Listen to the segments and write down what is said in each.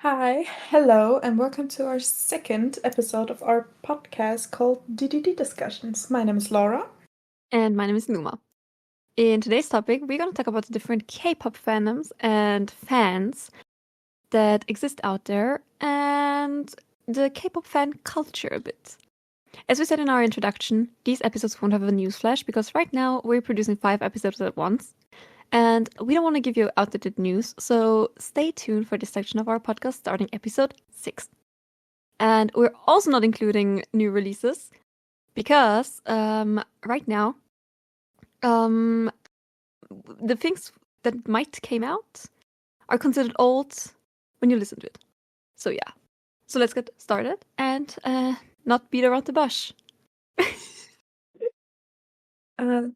Hi, hello, and welcome to our second episode of our podcast called D.D.D Discussions. My name is Laura. And my name is Numa. In today's topic, we're going to talk about the different K-pop fandoms and fans that exist out there and the K-pop fan culture a bit. As we said in our introduction, these episodes won't have a newsflash because right now we're producing 5 episodes at once. And we don't want to give you outdated news, so stay tuned for this section of our podcast starting episode 6. And we're also not including new releases because right now the things that might came out are considered old when you listen to it. So yeah. So let's get started and not beat around the bush.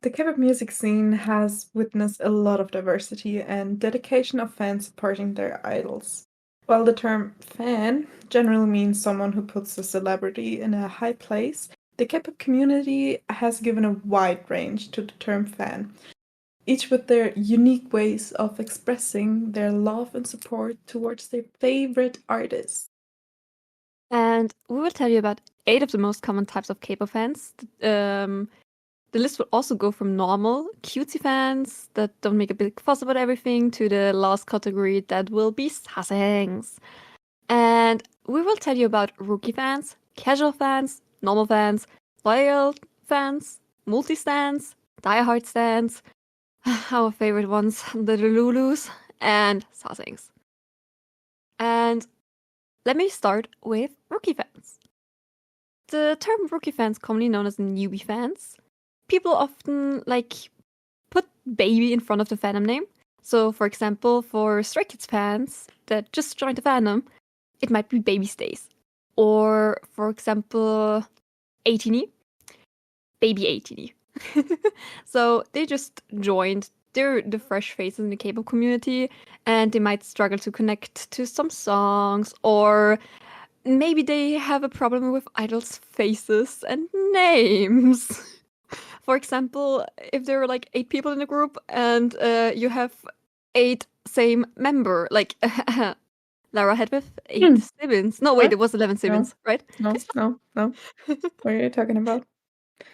The K-pop music scene has witnessed a lot of diversity and dedication of fans supporting their idols. While the term fan generally means someone who puts a celebrity in a high place, the K-pop community has given a wide range to the term fan, each with their unique ways of expressing their love and support towards their favorite artists. And we will tell you about 8 of the most common types of K-pop fans. The list will also go from normal, cutesy fans that don't make a big fuss about everything to the last category that will be sasaengs. And we will tell you about rookie fans, casual fans, normal fans, loyal fans, multi-stans, diehard stans, our favorite ones, the Lulus, and sasaengs. And let me start with rookie fans. The term rookie fans, commonly known as newbie fans, people often put baby in front of the fandom name. So, for example, for Stray Kids fans that just joined the fandom, it might be Baby Stays. Or, for example, 18 Baby 18 So they just joined. They're the fresh faces in the K-pop community, and they might struggle to connect to some songs, or maybe they have a problem with idols' faces and names. For example, if there are like 8 people in a group and you have 8 same member, like Lara had with 8 siblings. No, wait, What? it was 11 siblings, right? No. What are you talking about?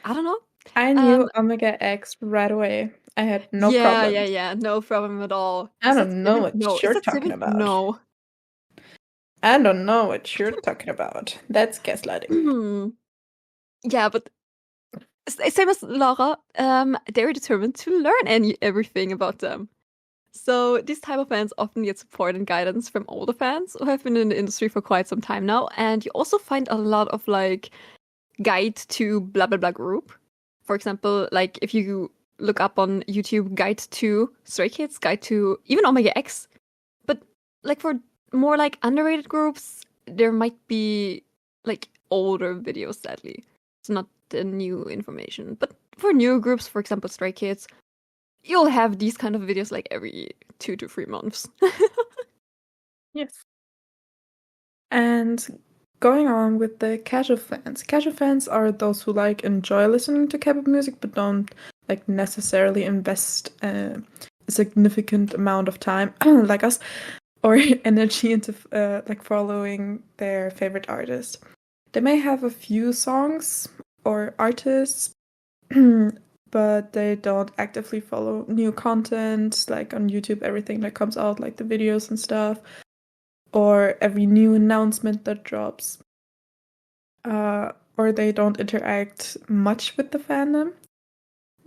I don't know. I knew Omega X right away. I had no problem. Yeah. No problem at all. I Is that don't know sibling? what No. Is you're that talking sibling? about. No. I don't know what you're talking about. That's gaslighting. Yeah, but same as Lara, they're determined to learn everything about them. So these type of fans often get support and guidance from older fans who have been in the industry for quite some time now, and you also find a lot of like guide to blah blah blah group. For example, like if you look up on YouTube, guide to Stray Kids, guide to even Omega X. But like for more like underrated groups, there might be like older videos, sadly. It's not the new information. But for new groups, for example, Stray Kids, you'll have these kind of videos like every 2 to 3 months. Yes. And going on with the casual fans. Casual fans are those who like enjoy listening to K-pop music but don't like necessarily invest a significant amount of time like us or energy into like following their favorite artist. They may have a few songs or artists but they don't actively follow new content like on YouTube, everything that comes out, like the videos and stuff, or every new announcement that drops. Or they don't interact much with the fandom.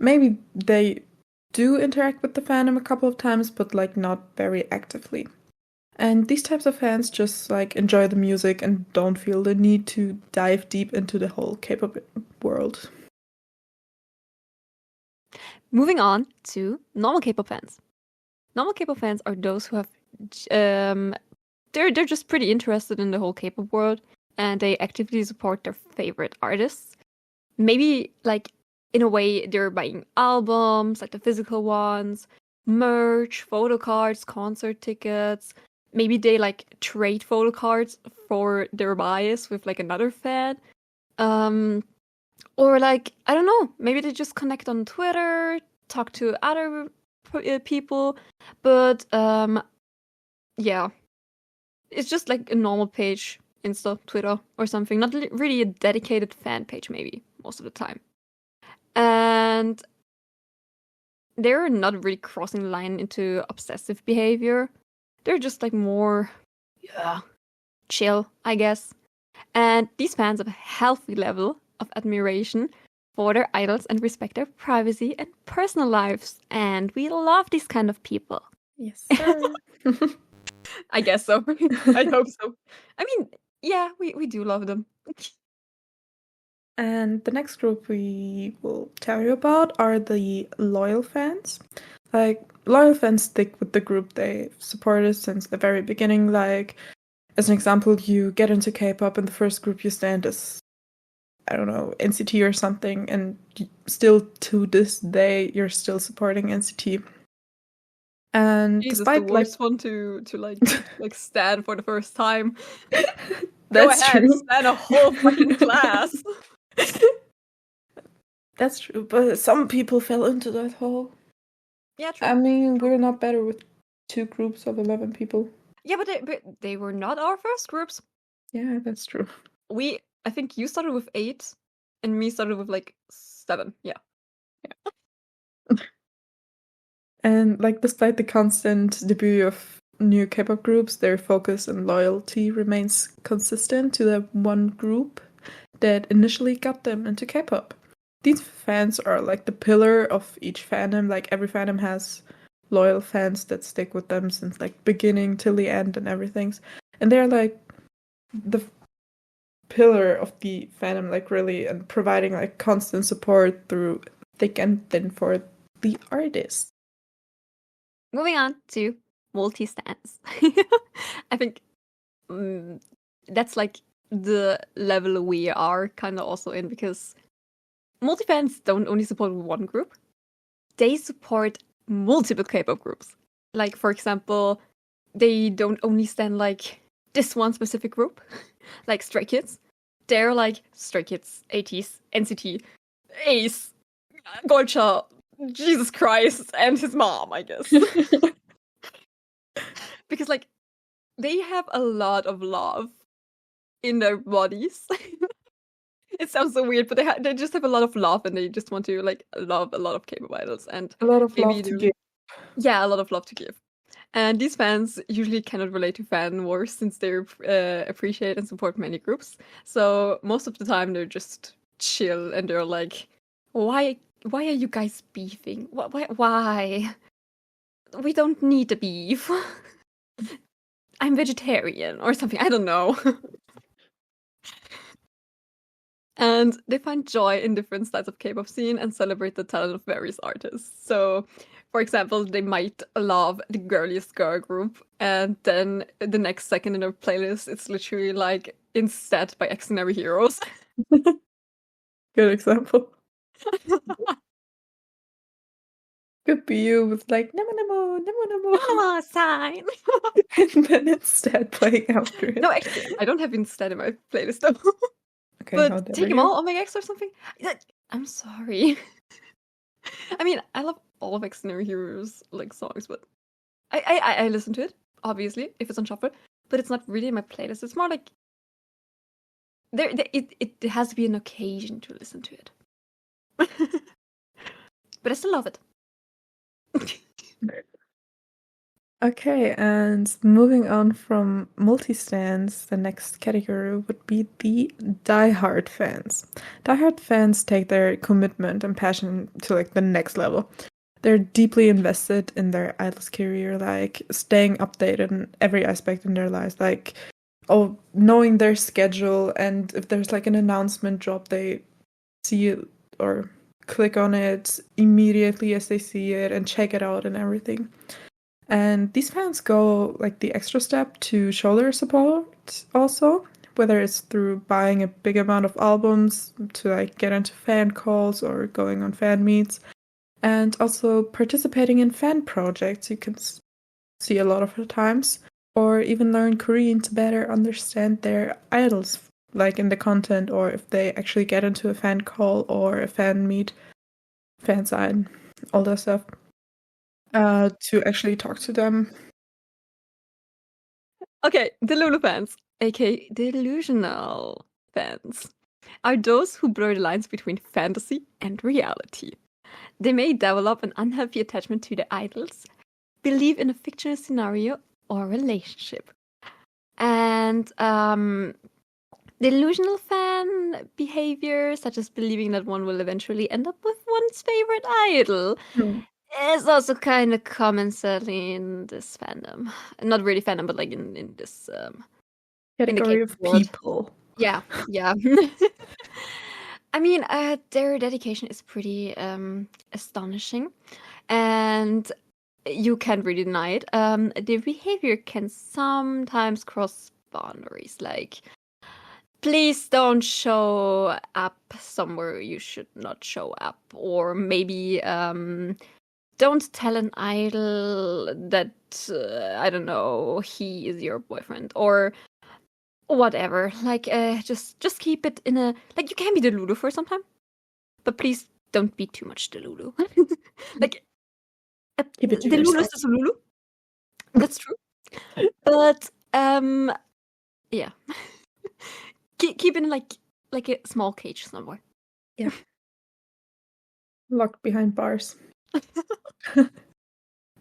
Maybe they do interact with the fandom a couple of times, but like not very actively. And these types of fans just like enjoy the music and don't feel the need to dive deep into the whole K-pop world. Moving on to normal K-pop fans. Normal K-pop fans are those who have they're just pretty interested in the whole K-pop world and they actively support their favorite artists. Maybe like in a way they're buying albums, like the physical ones, merch, photo cards, concert tickets. Maybe they like trade photo cards for their bias with like another fan. Or like, I don't know, maybe they just connect on Twitter, talk to other people, but yeah. It's just like a normal page, Insta, Twitter, or something. Not really a dedicated fan page, maybe, most of the time. And they're not really crossing the line into obsessive behavior. They're just like more, yeah, chill, I guess. And these fans have a healthy level of admiration for their idols and respect their privacy and personal lives. And we love these kind of people. Yes, sir. I guess so. I hope so. I mean, yeah, we do love them. And the next group we will tell you about are the loyal fans. Like, loyal fans stick with the group they supported since the very beginning. Like, as an example, you get into K-pop and the first group you stand is, I don't know, NCT or something, and still to this day you're still supporting NCT. And Jesus, despite the worst one to like stand for the first time. Go that's ahead, true. stand a whole fucking class. That's true, but some people fell into that hole. Yeah, true. I mean, we're not better with 2 groups of 11 people. Yeah, but they were not our first groups. Yeah, that's true. I think you started with 8, and me started with like 7. Yeah. And like, despite the constant debut of new K-pop groups, their focus and loyalty remains consistent to the one group that initially got them into K-pop. These fans are like the pillar of each fandom. Like, every fandom has loyal fans that stick with them since like beginning till the end and everything. And they're like the pillar of the fandom, like, really, and providing like constant support through thick and thin for the artist. Moving on to multi-stands. I think that's like the level we are kind of also in, because multi-fans don't only support one group, they support multiple K-pop groups. Like, for example, they don't only stand like this one specific group, like Stray Kids. They're like Stray Kids, ATEEZ, NCT, Ace, Golcha, Jesus Christ, and his mom, I guess. Because like they have a lot of love in their bodies. It sounds so weird, but they just have a lot of love, and they just want to like love a lot of K-pop idols, and A lot of maybe love to give. yeah, a lot of love to give. And these fans usually cannot relate to fan wars since they appreciate and support many groups. So most of the time they're just chill, and they're like, "Why are you guys beefing? Why? We don't need the beef. I'm vegetarian or something. I don't know." And they find joy in different styles of K-pop scene and celebrate the talent of various artists. So, for example, they might love the girliest girl group, and then the next second in their playlist, it's literally like Instead by Extraordinary Heroes. Good example. Could be you with like Nemo Nemo Nemo Nemo Ah, sign. and then instead playing after it. No, actually, I don't have Instead in my playlist though. Okay, how But dare Take 'em you? all, Omega X or something. I'm sorry. I mean, I love all of Extraordinary Heroes like songs, but I listen to it obviously if it's on shuffle, but it's not really in my playlist. It's more like it has to be an occasion to listen to it. But I still love it. Okay, and moving on from multi-stands, the next category would be the diehard fans. Diehard fans take their commitment and passion to like the next level. They're deeply invested in their idol's career, like staying updated in every aspect in their lives, like knowing their schedule, and if there's like an announcement drop, they see it or click on it immediately as they see it and check it out and everything. And these fans go like the extra step to show their support also, whether it's through buying a big amount of albums to like get into fan calls or going on fan meets, and also participating in fan projects you can see a lot of the times, or even learn Korean to better understand their idols, like in the content, or if they actually get into a fan call or a fan meet, fan side, all that stuff, to actually talk to them. Okay, Delulu fans, aka delusional fans, are those who blur the lines between fantasy and reality. They may develop an unhealthy attachment to their idols, believe in a fictional scenario or relationship. And delusional fan behavior, such as believing that one will eventually end up with one's favorite idol, is also kind of common, certainly in this fandom. Not really fandom, but like in this Category in of the world. people. Yeah. I mean, their dedication is pretty astonishing, and you can't really deny it. Their behavior can sometimes cross boundaries, like please don't show up somewhere you should not show up, or maybe don't tell an idol that I don't know, he is your boyfriend or whatever. Like just keep it in a, like, you can be Delulu for some time, but please don't be too much Delulu. Like Keep it to Delulu yourself. is just Delulu. That's true. But yeah. keep it in like a small cage somewhere. Yeah. Locked behind bars.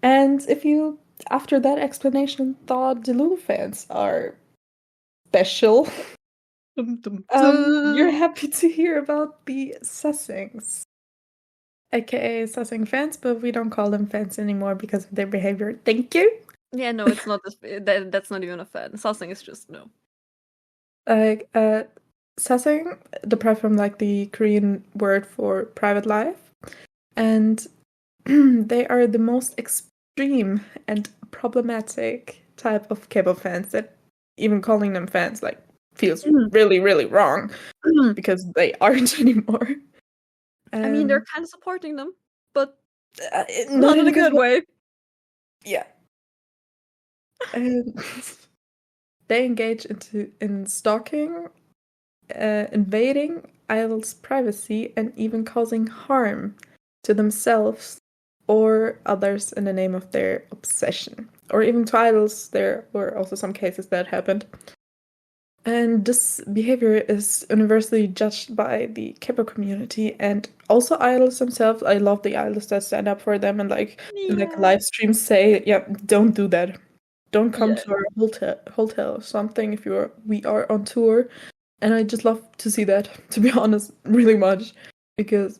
And if you, after that explanation, thought Delulu fans are special, you're happy to hear about the Sussings, aka Sussing fans, but we don't call them fans anymore because of their behavior. Thank you. Yeah, no, it's not. That's not even a fan. Sussing is just no. Sussing, derived from like the Korean word for private life, and they are the most extreme and problematic type of K-pop fans that even calling them fans like feels really, really wrong because they aren't anymore. I mean, they're kind of supporting them, but not in a good way. Yeah. They engage in stalking, invading idols' privacy, and even causing harm to themselves or others in the name of their obsession. Or even to idols. There were also some cases that happened. And this behavior is universally judged by the K-pop community and also idols themselves. I love the idols that stand up for them and like live streams say, yeah, don't do that. Don't come to our hotel or something if we are on tour. And I just love to see that, to be honest, really much, because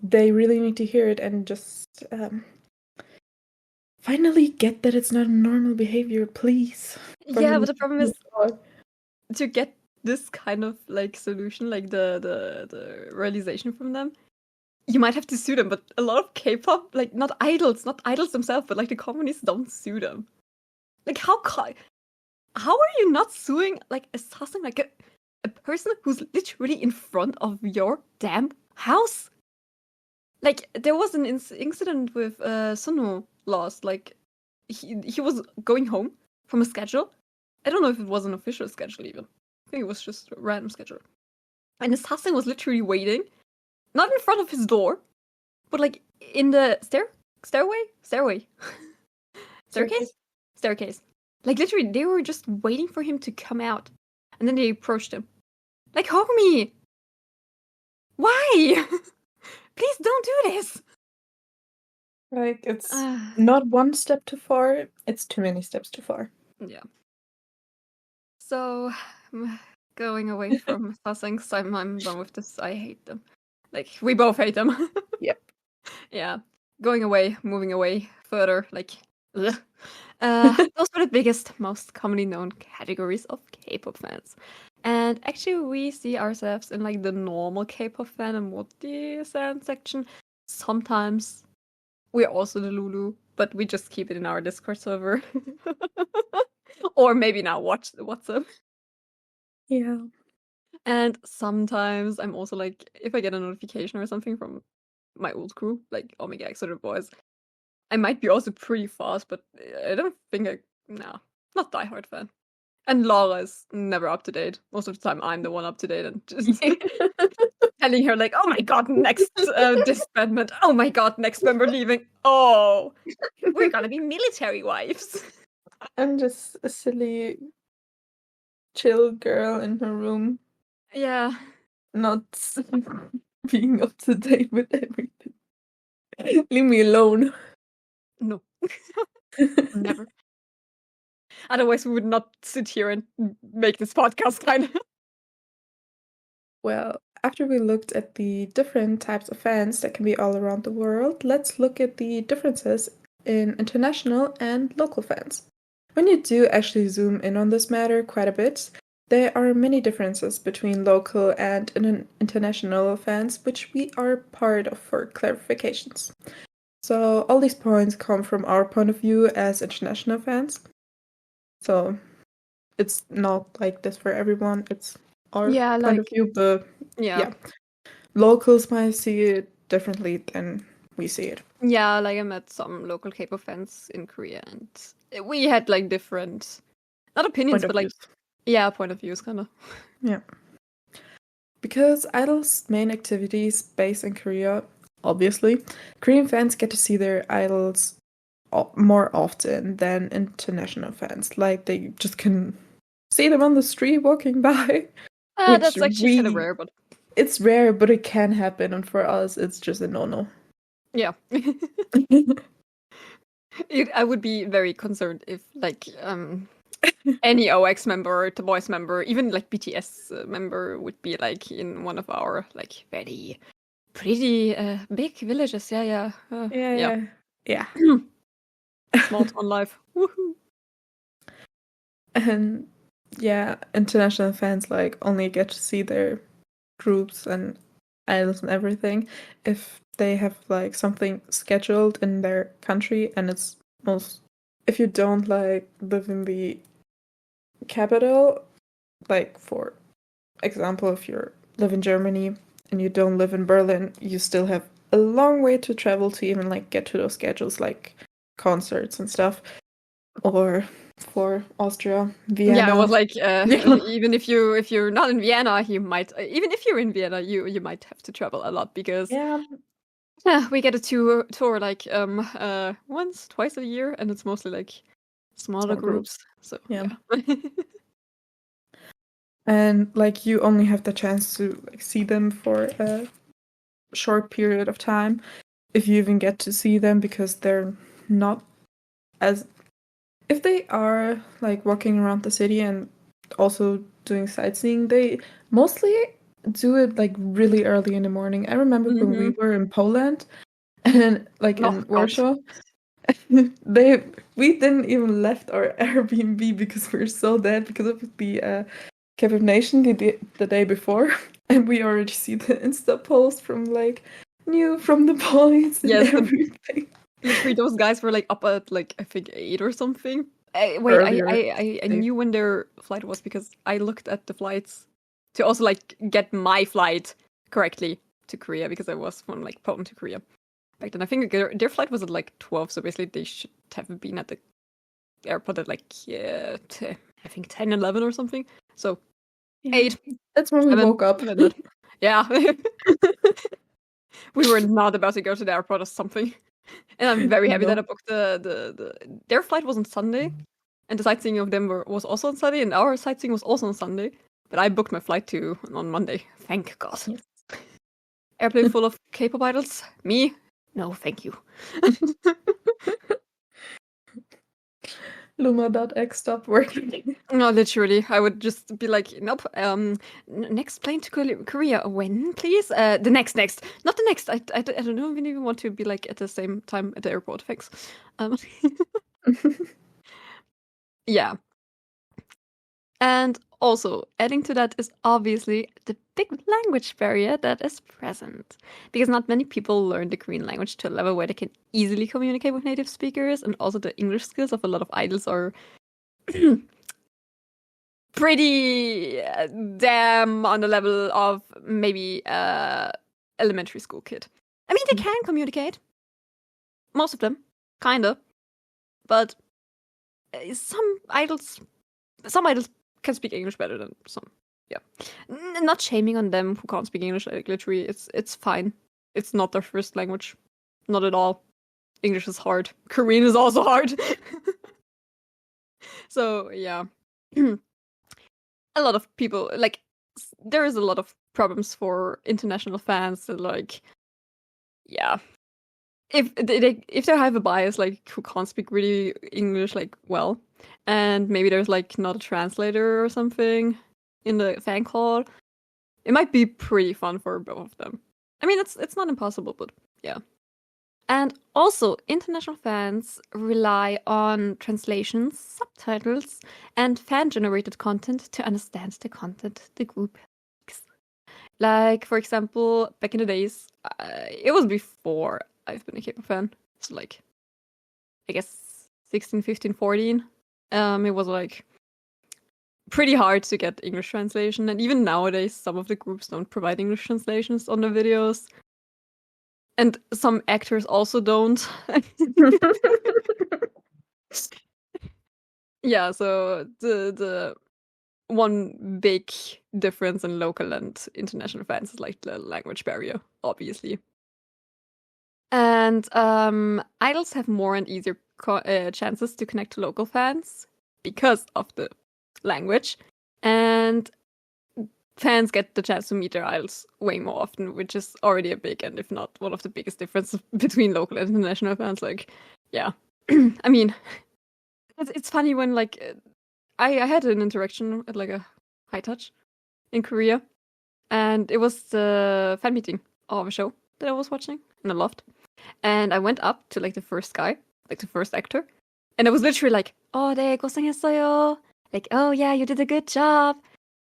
they really need to hear it and just finally get that it's not a normal behavior, please. Yeah, but the problem is to get this kind of like solution, like the realization from them, you might have to sue them. But a lot of K-pop, like not idols themselves, but like the companies don't sue them. Like how are you not suing like assassin, like a person who's literally in front of your damn house? Like there was an incident with Sunwoo last. Like he was going home from a schedule. I don't know if it was an official schedule even. I think it was just a random schedule. And assassin was literally waiting, not in front of his door, but like in the staircase. Like literally, they were just waiting for him to come out, and then they approached him. Like, homie, why? Please don't do this. Like, it's not one step too far, it's too many steps too far. Yeah. So, going away from Sussings, I'm done with this. I hate them. Like, we both hate them. Yep. Yeah. Going away, moving away further, like, ugh. Those are the biggest, most commonly known categories of K-pop fans. And actually, we see ourselves in like the normal K-pop fan and multi-fan section. Sometimes we're also the Lulu, but we just keep it in our Discord server. Or maybe now watch the WhatsApp. Yeah. And sometimes I'm also like, if I get a notification or something from my old crew, like Omega X or the boys, I might be also pretty fast, but I don't think not diehard fan. And Laura is never up to date. Most of the time, I'm the one up to date and just telling her like, "Oh my god, next disbandment! Oh my god, next member leaving! Oh, we're gonna be military wives." I'm just a silly chill girl in her room, Yeah. not being up to date with everything. Leave me alone. No. Never. Otherwise, we would not sit here and make this podcast, kind of. Well, after we looked at the different types of fans that can be all around the world, let's look at the differences in international and local fans. When you do actually zoom in on this matter quite a bit, there are many differences between local and international fans, which we are part of for clarifications. So all these points come from our point of view as international fans. So it's not like this for everyone. It's our point of view, but yeah. Locals might see it differently than we see it. Yeah, like I met some local K-pop fans in Korea, and we had like different, not opinions, but like, point of views, kind of. Yeah. Because idols' main activities based in Korea, obviously, Korean fans get to see their idols more often than international fans. Like, they just can see them on the street walking by. That's actually kind of rare, but... It's rare, but it can happen, and for us, it's just a no-no. Yeah. I would be very concerned if, like, any OX member, or The Voice member, even like BTS member would be like in one of our like very pretty big villages. Yeah. Small town life. Woohoo! And yeah, international fans like only get to see their groups and idols and everything if they have like something scheduled in their country, and it's most if you don't like live in the capital, like for example, if you live in Germany and you don't live in Berlin, you still have a long way to travel to even like get to those schedules, like concerts and stuff. Or for Austria, Vienna. Yeah, it was like even if you're not in Vienna, you might even if you're in Vienna, you might have to travel a lot because we get a tour like once, twice a year, and it's mostly like smaller groups. So yeah. And like you only have the chance to like see them for a short period of time, if you even get to see them, because they're not as if they are like walking around the city and also doing sightseeing, they mostly do it like really early in the morning. I remember when we were in Poland and like in Warsaw, we didn't even left our Airbnb because we were so dead because of the K-pop Nation the day before, and we already see the Insta post from like new from the boys and everything. Literally, those guys were like up at like I think 8 or something. I knew when their flight was because I looked at the flights to also like get my flight correctly to Korea because I was from like Poland to Korea back then. I think their flight was at like 12, so basically they should have been at the airport at like I think 10, 11 or something. So 8. That's when we woke up. Yeah. We were not about to go to the airport or something. And I'm very happy that I booked their flight was on Sunday, and the sightseeing of them was also on Sunday, and our sightseeing was also on Sunday. But I booked my flight on Monday. Thank God. Yes. Airplane full of K-pop idols. Me? No, thank you. Luma.x stopped working. No, literally. I would just be like, nope. Next plane to Korea. When, please? The next. Not the next. I don't even want to be like at the same time at the airport. Thanks. Yeah. And also, adding to that is obviously the big language barrier that is present. Because not many people learn the Korean language to a level where they can easily communicate with native speakers, and also the English skills of a lot of idols are pretty damn on the level of maybe elementary school kid. I mean, they can communicate. Most of them. Kinda. But some idols can speak English better than some. Yeah. Not shaming on them who can't speak English. Like, literally, it's fine. It's not their first language. Not at all. English is hard. Korean is also hard. So, yeah. a lot of people like there is a lot of problems for international fans that like yeah if they have a bias like who can't speak really English like well, and maybe there's like not a translator or something in the fan call, it might be pretty fun for both of them. I mean, it's not impossible, but yeah. And also, international fans rely on translations, subtitles, and fan-generated content to understand the content the group makes. Like, for example, back in the days, it was before I've been a K-pop fan. So, like, I guess 16, 15, 14. It was, like, pretty hard to get English translation. And even nowadays, some of the groups don't provide English translations on the videos. And some actors also don't. Yeah, so the one big difference in local and international fans is like the language barrier, obviously. And idols have more and easier chances to connect to local fans because of the language, and fans get the chance to meet their idols way more often, which is already a big, and if not one of the biggest differences between local and international fans. Like, yeah, I mean, it's funny when like I had an interaction at like a high touch in Korea, and it was the fan meeting of a show that I was watching in a loft, and I went up to like the first guy, like the first actor, and I was literally like, "Oh, 네, 고생했어요." Like, "Oh yeah, you did a good job."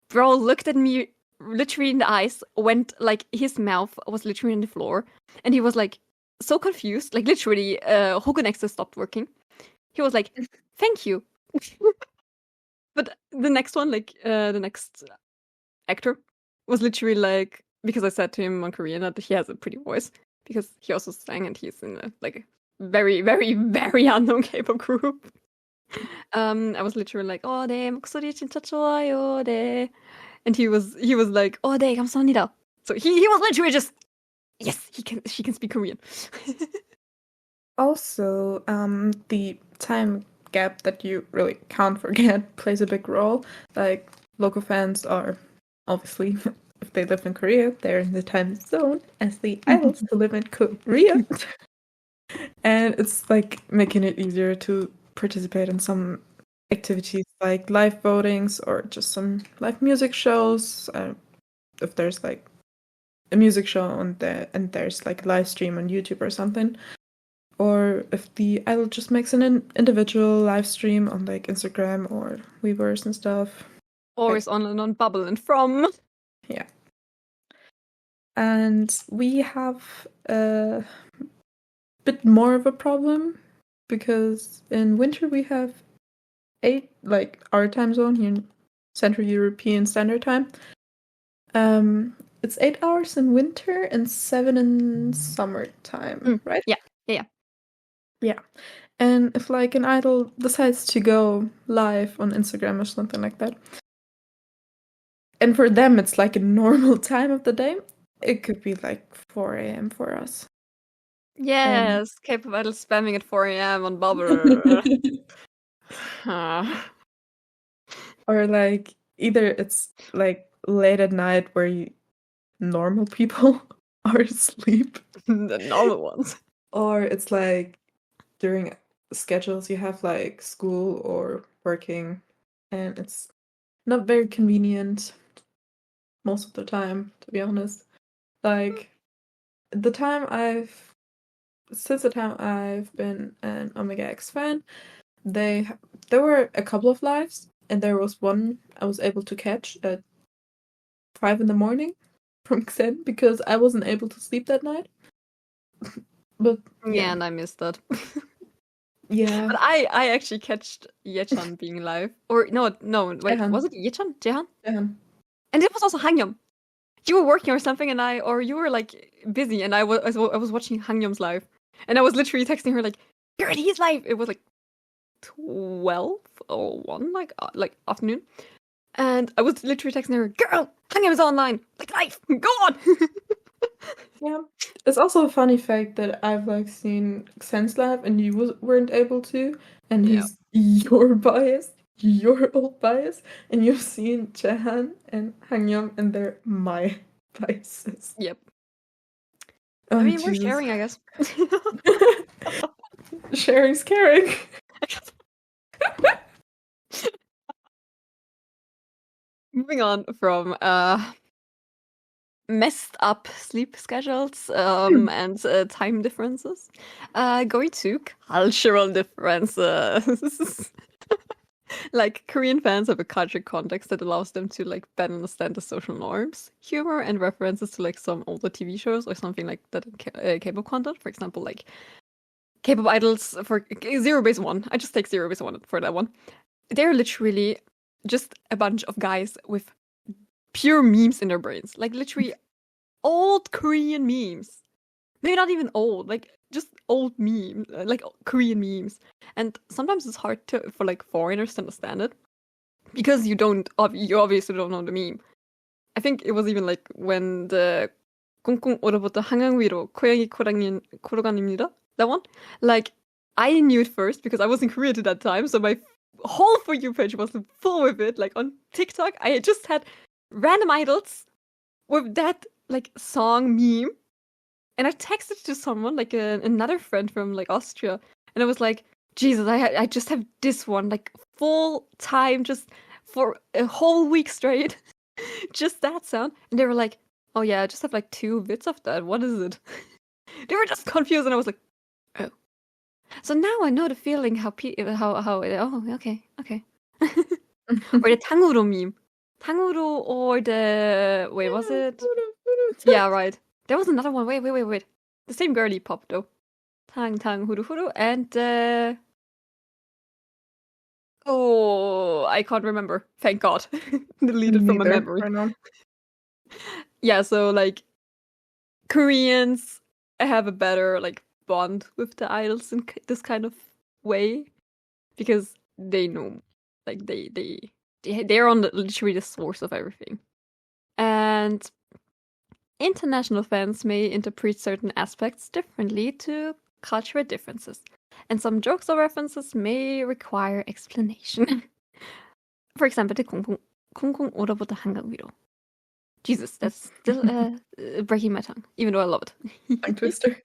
Bro looked at me literally in the eyes, went like his mouth was literally on the floor, and he was like so confused, like literally Hokunexa stopped working. He was like, "Thank you." But the next one, like the next actor was literally like, because I said to him on Korean that he has a pretty voice because he also sang and he's in a like very, very, very unknown K-pop group. I was literally like, "Oh, 네, 목소리 진짜 좋아요, 네." And he was like, "Oh, 네, 감사합니다." So he was literally just, yes, she can speak Korean. Also, the time gap that you really can't forget plays a big role. Like, local fans are obviously, if they live in Korea, they're in the time zone as the idols who live in Korea. And it's like making it easier to participate in some activities like live votings or just some live music shows. If there's like a music show on there and there's like a live stream on YouTube or something. Or if the idol just makes an individual live stream on like Instagram or Weverse and stuff. Or is on Bubble and From. Yeah. And we have a bit more of a problem because in winter we have 8, like our time zone here in Central European Standard Time. It's 8 hours in winter and 7 in summertime, right? Yeah. Yeah. And if like an idol decides to go live on Instagram or something like that, and for them it's like a normal time of the day, it could be like 4 a.m. for us. Yes, K-pop idols spamming at 4 a.m. on Bubble. Or like either it's like late at night where normal people are asleep. The normal ones. Or it's like during schedules you have like school or working, and it's not very convenient most of the time, to be honest. Like since the time I've been an Omega X fan, there were a couple of lives, and there was one I was able to catch at 5 in the morning from Xen because I wasn't able to sleep that night. But yeah, and I missed that. Yeah. But I actually catched Yechan being live. Or no, wait, Jehan. was it Yechan? Jehan? Jehan. And it was also Hangyum. You were working or something, and or you were like busy, and I was watching Hangyum's live, and I was literally texting her like, "Girl, he's live." It was like 12 or 1, like afternoon, and I was literally texting her, "Girl, Hangyum is online, like live, go on." Yeah, it's also a funny fact that I've like seen Xen's live and you weren't able to, and Yeah. he's your bias. your old bias, and you've seen Jahan and Hangyum, and they're my biases. Yep. Oh, I mean, we're Jesus. sharing, I guess. Sharing's caring. Moving on from messed up sleep schedules and time differences, going to cultural differences. Like, Korean fans have a cultural context that allows them to like better understand the social norms, humor, and references to like some older TV shows or something like that in K-pop content. For example, like K-pop idols for Zero Base One. I just take Zero Base One for that one. They're literally just a bunch of guys with pure memes in their brains, like literally old Korean memes. Maybe not even old, like just old memes, like Korean memes. And sometimes it's hard for like foreigners to understand it because you obviously don't know the meme. I think it was even like when the 꽁꽁 얼어붙은 한강 위로 고양이 걸어가닙니다. That one, like I knew it first because I was in Korea at that time, so my whole For You page was full with it. Like on TikTok, I just had random idols with that like song meme, and I texted it to someone, like another friend from like Austria, and I was like, Jesus, I just have this one like full time just for a whole week straight, just that sound, and they were like, oh yeah, I just have like 2 bits of that. What is it? They were just confused, and I was like, oh. So now I know the feeling how oh okay. Or the Tanguro meme. Tanguro or the wait, was it? Yeah, right. There was another one. Wait. The same girly pop though. Tang huru huru and oh, I can't remember. Thank God. Deleted from my memory. Yeah, so like Koreans have a better like bond with the idols in this kind of way because they know, like they're on literally the source of everything. And international fans may interpret certain aspects differently to cultural differences, and some jokes or references may require explanation. For example, the 콩콩 얼어붙은 한강 위로. Jesus, that's still breaking my tongue, even though I love it. Tongue twister.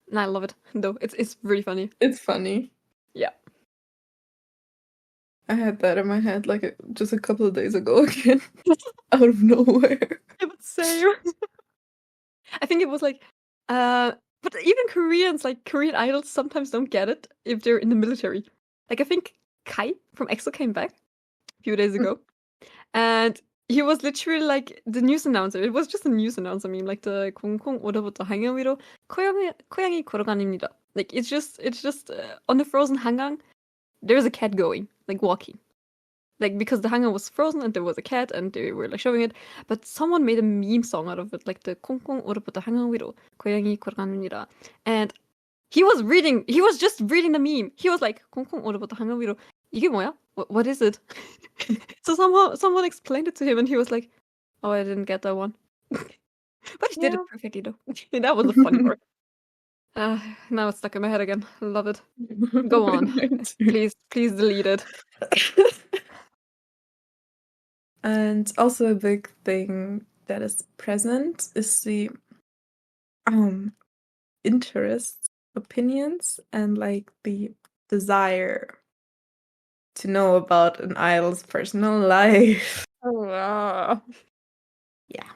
No, I love it, though. It's really funny. It's funny. Yeah. I had that in my head like just a couple of days ago again, out of nowhere. Yeah, but same. I think it was like, but even Koreans, like Korean idols, sometimes don't get it if they're in the military. Like I think Kai from EXO came back a few days ago, and he was literally like the news announcer. It was just a news announcer meme, like the 콩콩 오더부터 한강 위로 고양이 걸어가닙니다. Like it's just on the frozen hangang, there's a cat going, like walking. Like because the hangar was frozen and there was a cat and they were like showing it, but someone made a meme song out of it, like the 콩콩 얼어붙은 한강 위로 고양이 걸어갑니다. And he was just reading the meme. He was like 콩콩 얼어붙은 한강 위로 이게 뭐야? What is it? So someone explained it to him and he was like, oh, I didn't get that one. But he did it perfectly though. That was the funny part. Now it's stuck in my head again. Love it. Go on. Please delete it. And also a big thing that is present is the interests, opinions, and like the desire to know about an idol's personal life. Oh, yeah.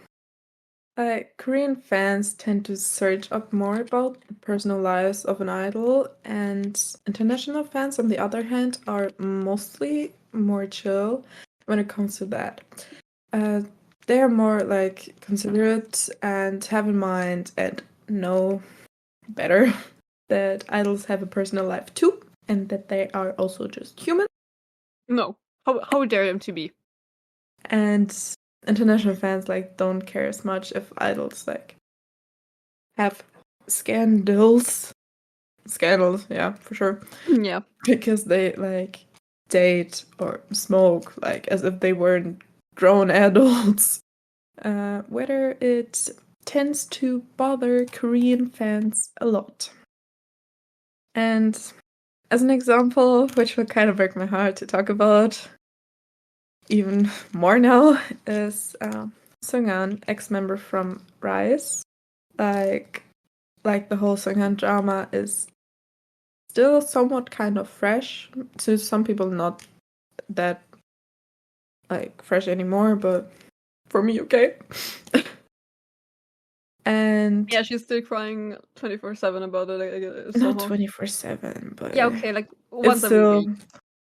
Korean fans tend to search up more about the personal lives of an idol, and international fans, on the other hand, are mostly more chill when it comes to that. They're more like considerate and have in mind and know better that idols have a personal life too, and that they are also just human. No. How dare them to be? And international fans like don't care as much if idols like have scandals, yeah, for sure. Yeah. Because they like date or smoke like as if they weren't grown adults. Whether it tends to bother Korean fans a lot. And as an example, which will kind of break my heart to talk about even more now, is Seunghan, ex-member from Rise. Like the whole Seunghan drama is still somewhat kind of fresh. To some people, not that like fresh anymore, but for me, okay. And Yeah, she's still crying 24/7 about it. not Somehow. 24/7, but Yeah, okay, like it's once every still, week.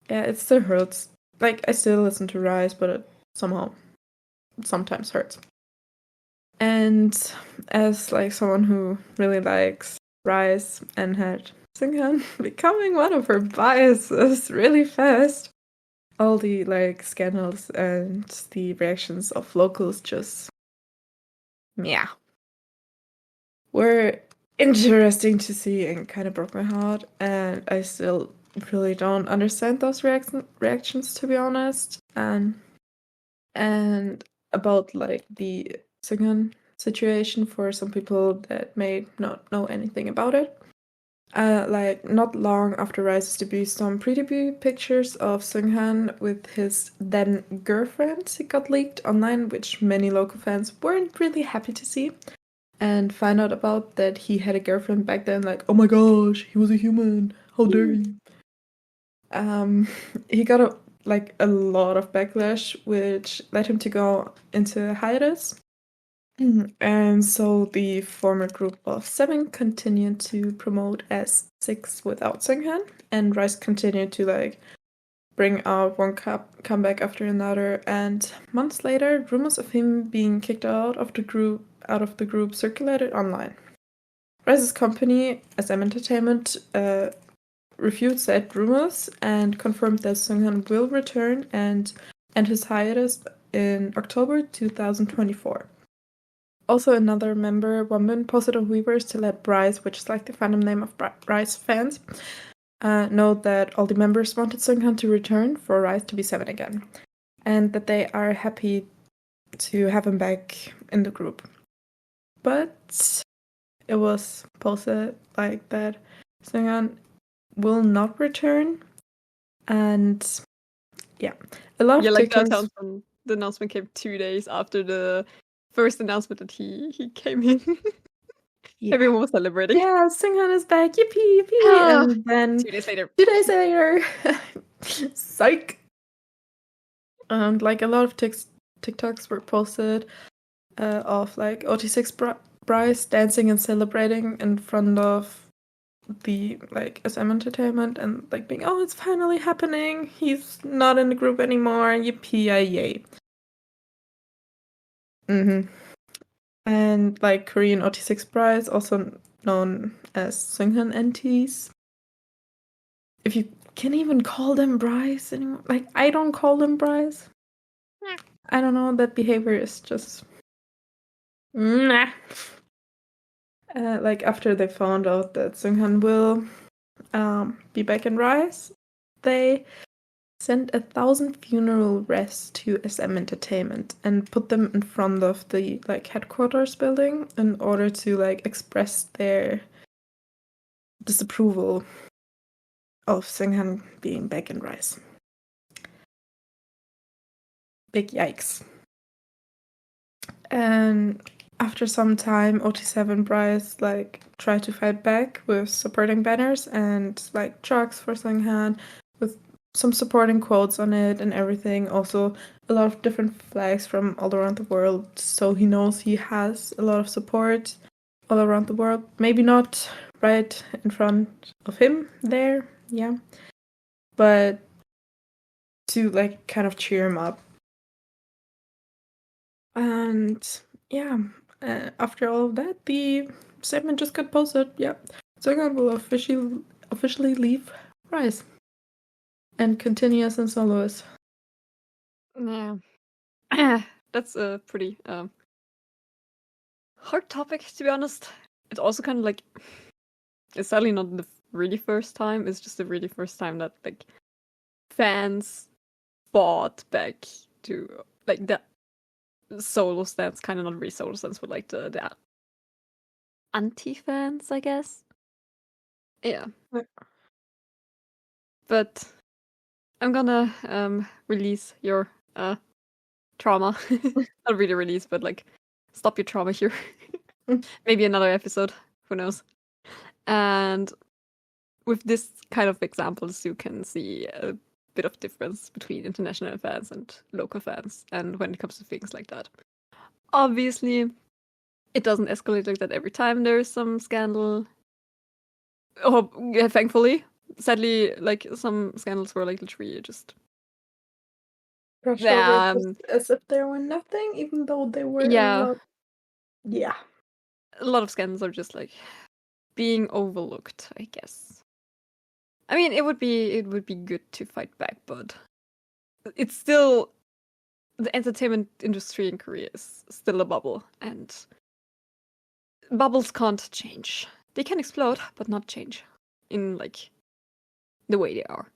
yeah, it still hurts. Like, I still listen to Rise, but it somehow sometimes hurts. And as like someone who really likes Rise and had Seunghan becoming one of her biases really fast, all the like scandals and the reactions of locals just, yeah, were interesting to see and kind of broke my heart. And I still really don't understand those reactions, to be honest. And about like the Seunghan situation for some people that may not know anything about it. Like not long after Rise's debut, some pre-debut pictures of Seunghan with his then girlfriend got leaked online, which many local fans weren't really happy to see, and find out about that he had a girlfriend back then. Like, oh my gosh, he was a human. How dare you? He got a lot of backlash, which led him to go into hiatus. And so the former group of seven continued to promote as six without Seunghan, and Rice continued to like bring out one comeback after another. And months later, rumors of him being kicked out of the group circulated online. Rice's company, SM Entertainment, refuted said rumors and confirmed that Seunghan will return and end his hiatus in October 2024. Also, another member, woman, posted on Weverse to let Bryce, which is like the fandom name of Bryce fans, know that all the members wanted Seunghan to return for Rise to be seven again, and that they are happy to have him back in the group. But it was posted like that Seunghan will not return, and yeah, a lot of Yeah, like TikToks. the announcement came 2 days after the first announcement that he came in. Yeah, Everyone was celebrating. yeah, Seunghan is back, yippee, yippee, Ah, and then 2 days later. 2 days later, psych. And like a lot of TikToks were posted of like OT6 Bryce dancing and celebrating in front of the like SM Entertainment and like being, oh, it's finally happening. He's not in the group anymore. Yippee yay. And like Korean OT6 Bryce, also known as Seunghan NTs. If you can even call them Bryce anymore. Like, I don't call them Bryce. I don't know, that behavior is just nah. Like after they found out that Seunghan will be back in Rise, they sent 1,000 funeral wreaths to SM Entertainment and put them in front of the like headquarters building in order to like express their disapproval of Seunghan being back in Rise. Big yikes. And after some time, OT7 Bryce like tried to fight back with supporting banners and like trucks for Seunghan with some supporting quotes on it and everything. Also, a lot of different flags from all around the world, so he knows he has a lot of support all around the world. Maybe not right in front of him there, yeah, but to like kind of cheer him up. And yeah, after all of that, the statement just got posted. Yeah, Seunghan will officially leave Rise and continue as a soloist. Yeah. That's a pretty hard topic, to be honest. It's also kind of like, it's sadly not the really first time, it's just the really first time that like fans fought back to like the solo stance, kind of not really solo stance, but like the anti fans, I guess. Yeah. but I'm gonna release your trauma. Not really release, but like stop your trauma here. Maybe another episode. Who knows? And with this kind of examples, you can see a bit of difference between international fans and local fans, and when it comes to things like that. Obviously, it doesn't escalate like that every time there is some scandal. Oh, yeah, thankfully. Sadly, like some scandals were like literally just Brushed over just as if there were nothing, even though they were yeah. a lot. Yeah. A lot of scandals are just like being overlooked, I guess. I mean, it would be good to fight back, but it's still the entertainment industry in Korea is still a bubble, and bubbles can't change. They can explode, but not change in like the way they are.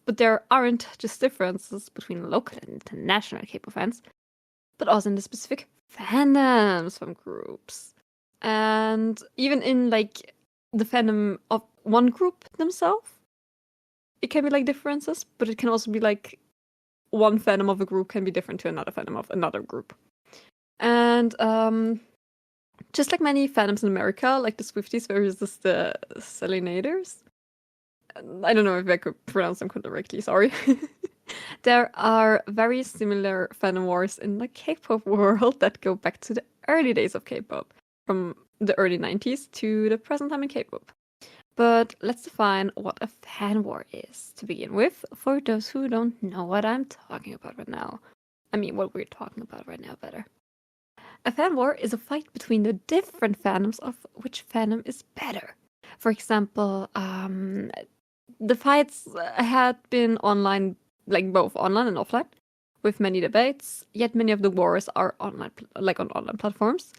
But there aren't just differences between local and international K-pop fans, but also in the specific fandoms from groups. And even in like the fandom of one group themselves, it can be like differences, but it can also be like one fandom of a group can be different to another fandom of another group. And just like many fandoms in America, like the Swifties versus the Selenators, I don't know if I could pronounce them correctly, sorry. There are very similar fan wars in the K-pop world that go back to the early days of K-pop, from the early 90s to the present time in K-pop. But let's define what a fan war is to begin with, for those who don't know what I'm talking about right now. I mean, what we're talking about right now better. A fan war is a fight between the different fandoms of which fandom is better. For example, the fights had been online, like both online and offline, with many debates, yet many of the wars are online, like on online platforms,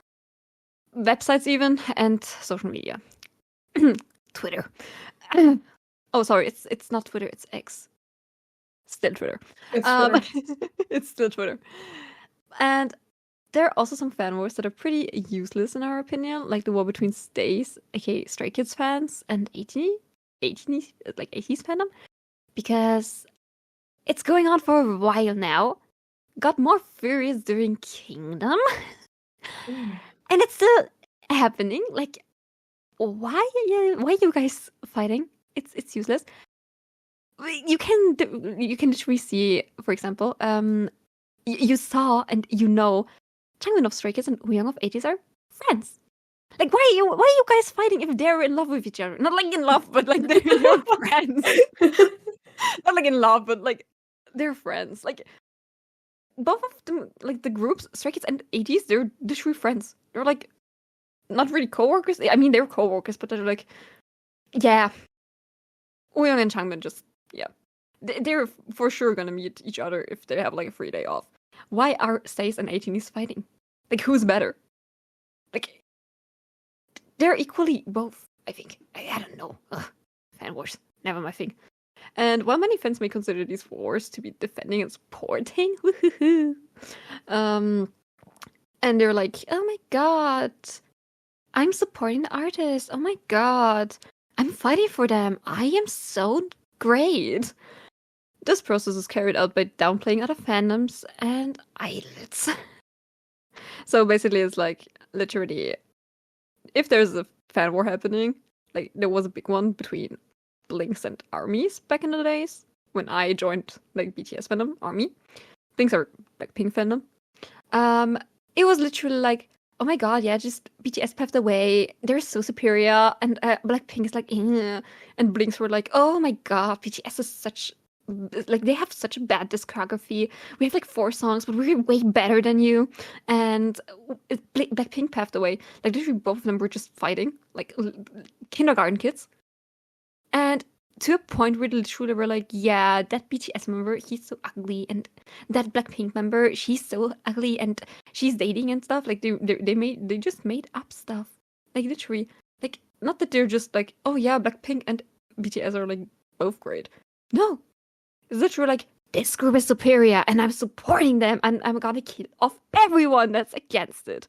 websites even, and social media. Twitter. Oh, sorry, it's not Twitter, it's X. Still Twitter. It's Twitter. It's still Twitter. And there are also some fan wars that are pretty useless in our opinion, like the war between Stays, aka Stray Kids fans, and 80s fandom, because it's going on for a while now. Got more furious during Kingdom, and it's still happening. Like, why are you guys fighting? It's useless. You can literally see, for example, you saw and you know, Changmin of Stray Kids and Wooyoung of 80s are friends. Like, why are you guys fighting if they're in love with each other? Not like in love, but like they're friends. Not like in love, but like they're friends. Like both of them, like the groups, Stray Kids and 80s, they're literally friends. They're like not really co-workers. I mean, they're co-workers, but they're like, yeah. Wooyoung and Changmin just, yeah. They're for sure gonna meet each other if they have like a free day off. Why are Stace and 18s fighting? Like, who's better? Like, they're equally both, I think. I don't know. Ugh. Fan wars. Never my thing. And while many fans may consider these wars to be defending and supporting, and they're like, oh my god, I'm supporting the artist. Oh my god, I'm fighting for them. I am so great. This process is carried out by downplaying other fandoms and idols. So basically, it's like literally, if there's a fan war happening, like there was a big one between Blinks and ARMYs back in the days when I joined like BTS fandom, ARMY. Blinks are Blackpink fandom. It was literally like, oh my god, yeah, just BTS paved the way. They're so superior, and Blackpink is like, eh. And Blinks were like, oh my god, BTS is such, like, they have such a bad discography. We have like 4 songs, but we're way better than you. And Blackpink paved the way. Like literally, both of them were just fighting, like kindergarten kids. And to a point where literally they were like, yeah, that BTS member, he's so ugly, and that Blackpink member, she's so ugly, and she's dating and stuff. Like they just made up stuff. Like literally, like not that they're just like, oh yeah, Blackpink and BTS are like both great. No, it's literally like, this group is superior, and I'm supporting them, and I'm gonna kill off everyone that's against it.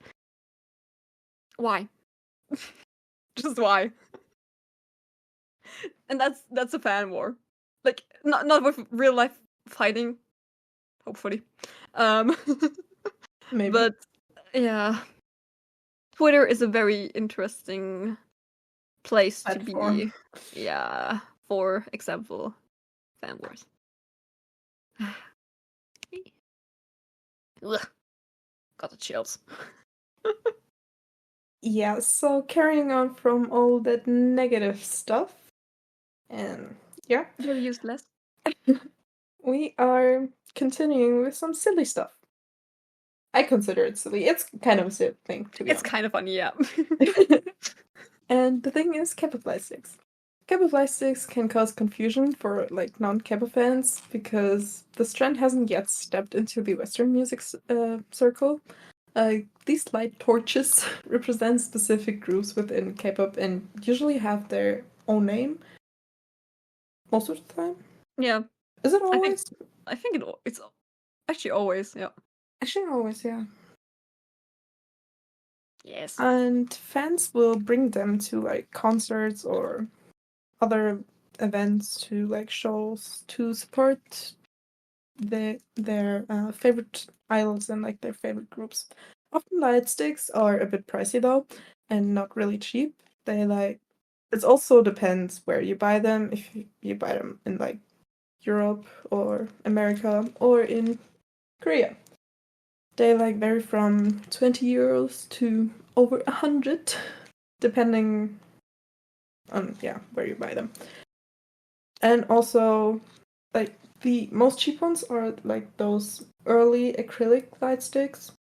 Why? Just why? And that's a fan war. Like not with real life fighting, hopefully. Maybe. But yeah. Twitter is a very interesting place to Platform. be. Yeah. For example, fan wars. Ugh, got the chills. Yeah, so carrying on from all that negative stuff, and yeah, Very useless. we are continuing with some silly stuff. I consider it silly. It's kind of a silly thing, to be It's honest. kind of funny, yeah. And the thing is, Kappa sticks. Kappa sticks can cause confusion for like non-Kappa fans because this trend hasn't yet stepped into the Western music circle. These light torches represent specific groups within K-pop and usually have their own name most of the time. Yeah. Is it always? I think it's actually always, yeah. Actually, always, yeah. Yes. And fans will bring them to like concerts or other events, to like shows, to support their favorite idols and like their favorite groups. Often lightsticks are a bit pricey though, and not really cheap. They like it also depends where you buy them. If you buy them in like Europe or America or in Korea, they like vary from 20 euros to over 100, depending on where you buy them. And also, like the most cheap ones are like those early acrylic light sticks.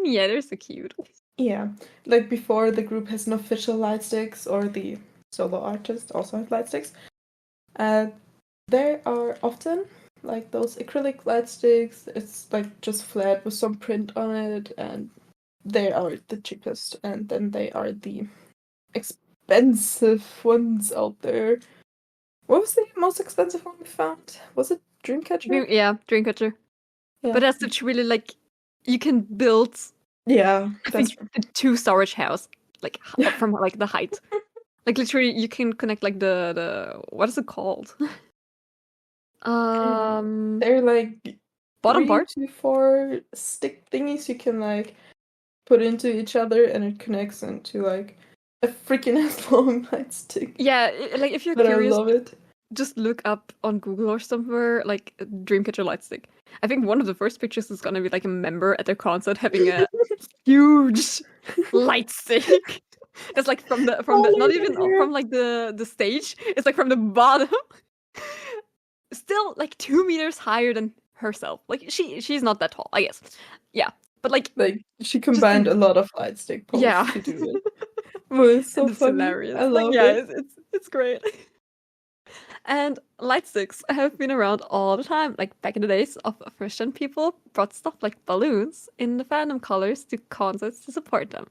Yeah, they're so cute. Yeah, like before the group has an official light sticks or the solo artist also have light sticks. There are often like those acrylic light sticks. It's like just flat with some print on it, and they are the cheapest. And then they are the expensive ones out there. What was the most expensive one we found? Was it Dreamcatcher? Yeah, Dreamcatcher. Yeah. But that's such really like you can build Yeah, I that's think a 2 storage house like from like the height. Like literally you can connect like the what is it called? They're like Bottom 3 part? to 4 stick thingies you can like put into each other, and it connects into like a freaking ass long light stick. Yeah, like if you're But curious, I love it. just look up on Google or somewhere like Dreamcatcher Lightstick. I think one of the first pictures is gonna be like a member at their concert having a huge light stick. That's like from the not even from like the stage. It's like from the bottom. Still like 2 meters higher than herself. Like she's not that tall, I guess. Yeah. But like she combined a lot of light stick poles yeah. to do it. Well, it's so It's funny. hilarious. I love it. it. It's great. And light sticks have been around all the time. Like back in the days of Christian people brought stuff like balloons in the fandom colors to concerts to support them.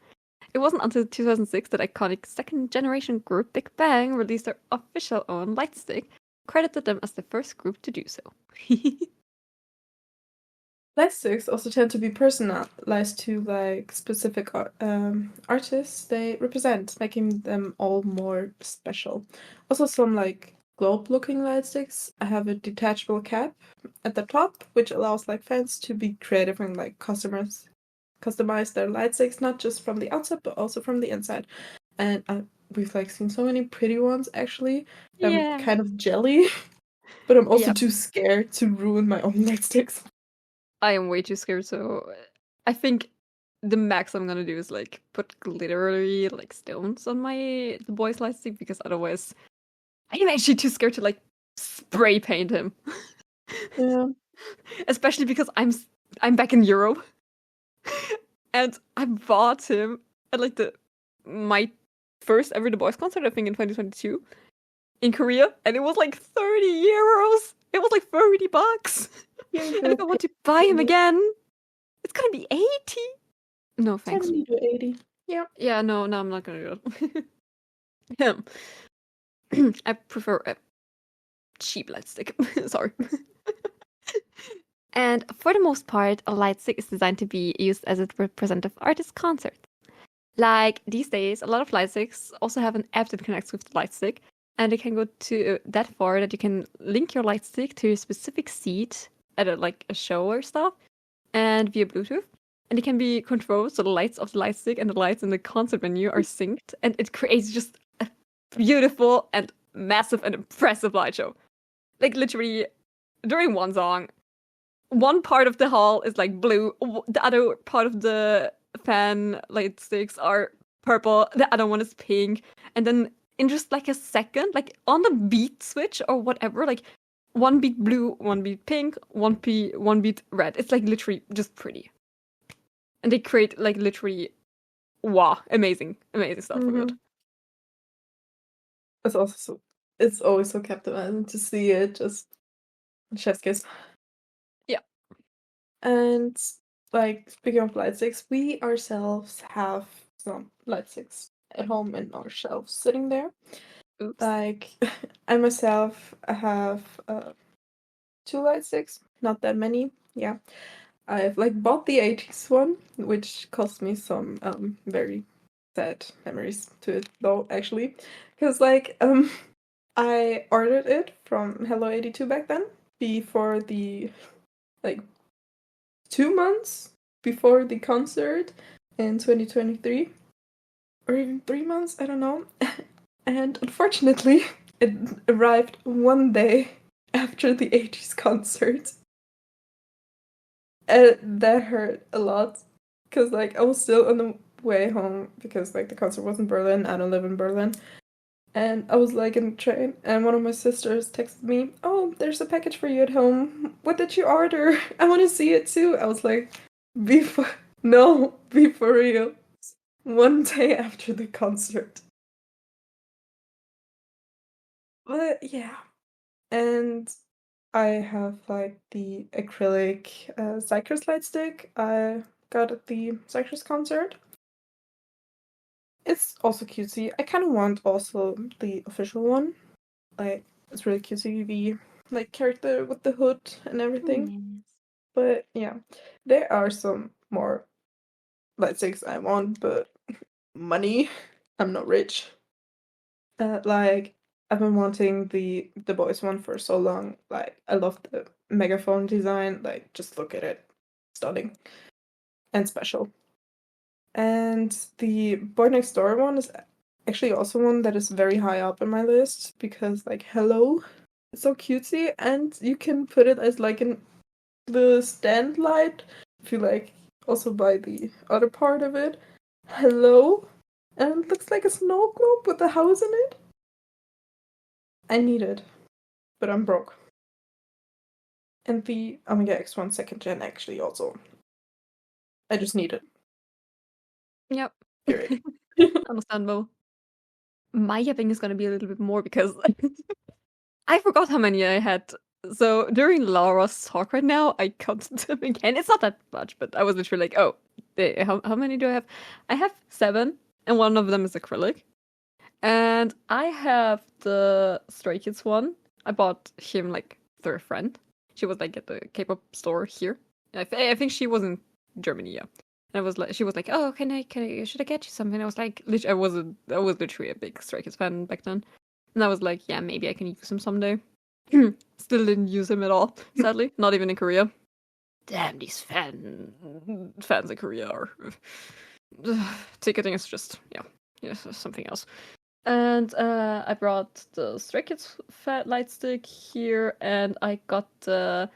It wasn't until 2006 that iconic second generation group Big Bang released their official own light stick, credited them as the first group to do so. Light sticks also tend to be personalized to like specific artists they represent, making them all more special. Also, some like globe-looking light sticks have a detachable cap at the top, which allows like fans to be creative and like customize their light sticks not just from the outside but also from the inside. And we've like seen so many pretty ones actually. I'm kind of jelly, but I'm also too scared to ruin my own light sticks. I am way too scared, so I think the max I'm gonna do is like put glittery like stones on the boy's light stick because otherwise I am actually too scared to like spray paint him. Yeah. Especially because I'm back in Europe. And I bought him at like my first ever The Boys concert, I think in 2022 in Korea, and it was like 30 euros. It was like $30. And if I want to buy him again, it's gonna be 80. No, thanks. 70 to 80. Yeah. Yeah, no, I'm not gonna do that. I prefer a cheap light stick. Sorry. And for the most part, a light stick is designed to be used as a representative artist concert. Like these days, a lot of light sticks also have an app that connects with the light stick, and it can go to that far that you can link your light stick to a specific seat at a show or stuff, and via Bluetooth. And it can be controlled so the lights of the light stick and the lights in the concert venue are synced, and it creates just a beautiful and massive and impressive light show. Like literally, during one song, one part of the hall is like blue, the other part of the fan light sticks are purple, the other one is pink, and then in just like a second, like on the beat switch or whatever, like one beat blue, one beat pink, one beat red. It's like literally just pretty. And they create like literally wow, amazing stuff from it. It's always so captivating to see it, just chef's kiss. Yeah. And like speaking of light sticks, we ourselves have some light sticks at home in our shelves sitting there. Oops. Like I myself have 2 light sticks, not that many. Yeah. I've like bought the 80s one, which cost me some very sad memories to it though, actually. Because like I ordered it from Hello 82 back then, before the like 2 months before the concert in 2023. Or even 3 months, I don't know. And unfortunately, it arrived one day after the 80s concert. And that hurt a lot. Because, like, I was still on the way home because, like, the concert was in Berlin. I don't live in Berlin. And I was, like, in the train. And one of my sisters texted me, "Oh, there's a package for you at home. What did you order? I want to see it too." I was like, be for real. One day after the concert. But yeah. And I have like the acrylic Cypress light stick I got at the Cypress concert. It's also cutesy. I kind of want also the official one. Like, it's really cutesy, the like character with the hood and everything. Yes. But yeah, there are some more light sticks I want, but money. I'm not rich. Like, I've been wanting the boys one for so long. Like, I love the megaphone design. Like, just look at it. Stunning. And special. And the Boy Next Door one is actually also one that is very high up in my list because, like, hello, it's so cutesy, and you can put it as like the stand light if you like also buy the other part of it. Hello, and it looks like a snow globe with a house in it. I need it, but I'm broke. And the Omega X1 second gen actually also. I just need it. Yep. Period. Understandable. My yapping is gonna be a little bit more because I forgot how many I had. So during Laura's talk right now, I counted them again. It's not that much, but I was literally like, oh, how many do I have? I have 7, and one of them is acrylic. And I have the Stray Kids one. I bought him like through a friend. She was like at the K-pop store here. I think she was in Germany, yeah. And she was like, oh, should I get you something? I was like, I was literally a big Stray Kids fan back then. And I was like, yeah, maybe I can use him someday. Still didn't use him at all, sadly. Not even in Korea. Damn, these fans in Korea are... ticketing is just, yeah, something else. And I brought the Stray Kids fat light stick here, and I got the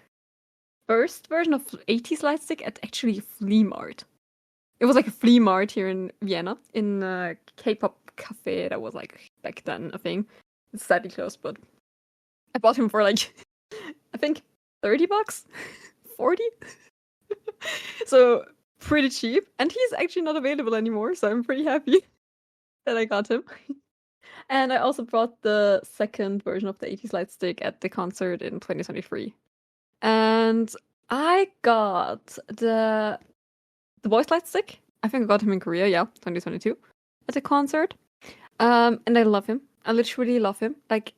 first version of 80s light stick at actually a flea mart. It was like a flea mart here in Vienna, in a K-pop cafe that was like back then a thing. It's sadly closed, but I bought him for like, I think $30, 40. So pretty cheap, and he's actually not available anymore. So I'm pretty happy that I got him. And I also brought the second version of the 80s light stick at the concert in 2023. And I got the voice light stick. I think I got him in Korea, 2022, at the concert. And I love him. I literally love him. Like,